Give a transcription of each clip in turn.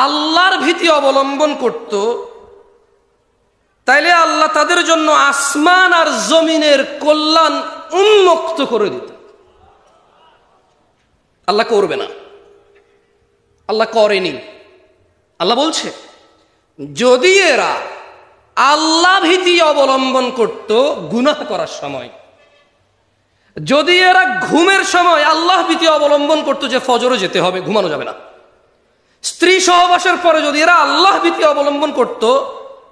আল্লাহর ভীতি অবলম্বন করত, তাইলে আল্লাহ তাদের জন্য আসমান আর জমিনের কল্যাণ উন্মুক্ত করে দিত। আল্লাহ করবে না, আল্লাহ করেনি। আল্লাহ বলছে যদি এরা আল্লাহ ভীতি অবলম্বন করত গুনাহ করার সময়, যদি এরা ঘুমের সময় আল্লাহ ভীতি অবলম্বন করত যে ফজরে যেতে হবে, ঘুমানো যাবে না, স্ত্রী সহবাসের পরে যদি এরা আল্লাহ ভীতি অবলম্বন করত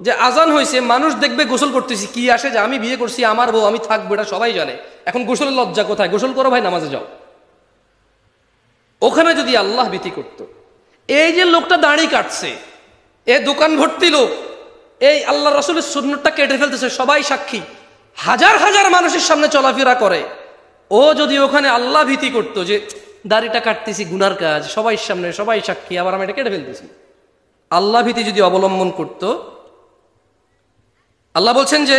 যে আজান হয়েছে, মানুষ দেখবে গোসল করতেছি, কি আসে যে আমি বিয়ে করছি, আমার বউ, আমি থাকবো, এটা সবাই জানে, এখন গোসলের লজ্জা কোথায়, গোসল করো ভাই, নামাজে যাও, ওখানে যদি আল্লাহ ভীতি করত। এই যে লোকটা দাড়ি কাটছে, এ দোকান ভর্তি লোক, এই আল্লাহ রাসূলের সুন্নাতটা কেটে ফেলতেছে, সবাই সাক্ষী, হাজার হাজার মানুষের সামনে চলাফেরা করে, ও যদি ওখানে আল্লাহ ভীতি করতো যে দাড়িটা কাটতেছি গুনার কাজ, সবাই সামনে, সবাই সাক্ষী, আবার আমি এটা কেটে ফেলতেছি, আল্লাহ ভীতি যদি অবলম্বন করত, আল্লাহ বলছেন যে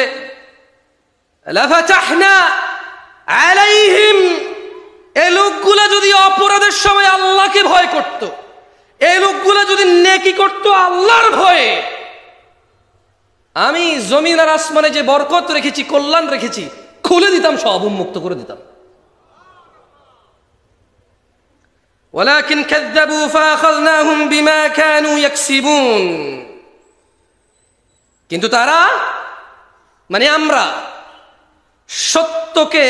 লাফাতাহনা আলাইহিম, এই লোকগুলা যদি অপরাধের সময় আল্লাহকে ভয় করত, এই লোকগুলা যদি নেকি করত আল্লাহর ভয়ে, আমি জমিন আর আসমানে যে বরকত রেখেছি, কল্যাণ রেখেছি, খুলে দিতাম, সব উন্মুক্ত করে দিতাম। ওয়ালাকিন কাযযাবু ফাআখাযনাহুম বিমা কানু ইয়াকসিবুন, কিন্তু তারা, মানে আমরা সত্যকে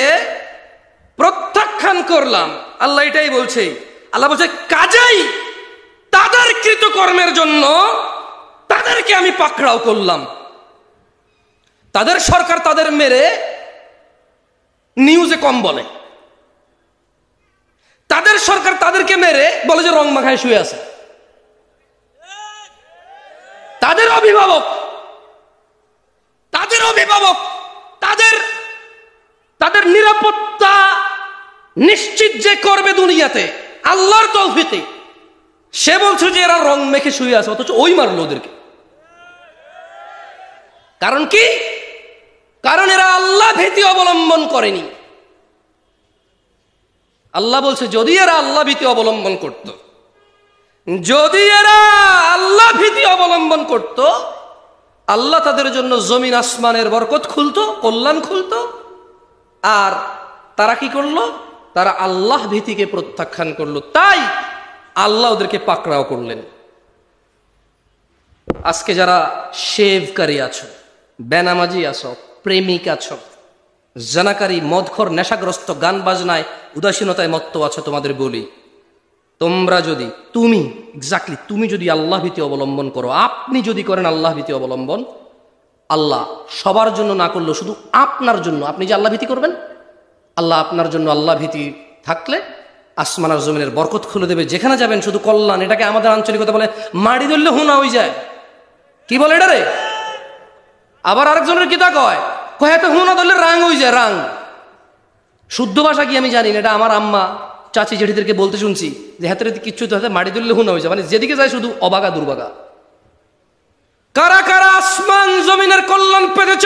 প্রত্যাখ্যান করলাম। আল্লাহ এটাই বলছে, আল্লাহ বলছে কাজেই তাদের কৃতকর্মের জন্য তাদেরকে আমি পাকড়াও করলাম। তাদের সরকার তাদের মেরে নিউজে কম বলে, তাদের সরকার তাদেরকে মেরে বলে যে রং মাখায় শুয়ে আছে, তাদের অভিভাবক তাদের নিরাপত্তা নিশ্চিত যে করবে দুনিয়াতে আল্লাহর তৌফিকে, সে বলছে যে এরা রং মেখে শুয়ে আছে, অথচ ওই মারলো ওদেরকে। কারণ কি? কারণ এরা আল্লাহ ভীতি অবলম্বন করেনি। আল্লাহ বলছে যদি এরা আল্লাহ ভীতি অবলম্বন করত, যদি এরা আল্লাহ ভীতি অবলম্বন করত, আল্লাহ তাদের জন্য জমিন আসমানের বরকত খুলতো, কল্যাণ খুলতো। আর তারা কি করলো? তারা আল্লাহ ভীতিকে প্রত্যাখ্যান করলো, তাই আল্লাহ ওদেরকে পাকড়াও করলেন। আজকে যারা শেভকারী আছো, বেনামাজি আছো, প্রেমিক আছো, জানাকারী, মদখোর, নেশাগ্রস্ত, গান বাজনায়, উদাসীনতায় মত্ত আছো, তোমাদের বলি, তোমরা যদি, তুমি যদি আল্লাহ ভীতি অবলম্বন করো, আপনি যদি করেন আল্লাহ ভীতি অবলম্বন, আল্লাহ সবার জন্য না করলেও শুধু আপনার জন্য, আপনি যে আল্লাহ ভীতি করবেন, আল্লাহ আপনার জন্য আল্লাহ ভীতি থাকলে আসমান আর জমিনের বরকত খুলে দেবে, যেখানে যাবেন শুধু কল্যাণ। এটাকে আমাদের আঞ্চলিকতা বলে মাড়ি ধরলে হুনা হয়ে যায়। কি বলে এটা রে? আবার আরেকজনের কিতা কয়, কয়েতে হুনা ধরলে রাং হয়ে যায়, রাং। শুদ্ধ ভাষা কি আমি জানি না, এটা আমার আম্মা, চাচি, জেঠিদেরকে বলতে শুনছি যে হাতের কিচ্ছু তো হাতে মাড়ি ধরলে হুনা হয়ে যায়, মানে যেদিকে যায় শুধু অবাগা দুর্বাগা। কারা কারা আসমান জমিনের কল্যাণ পেতেছ?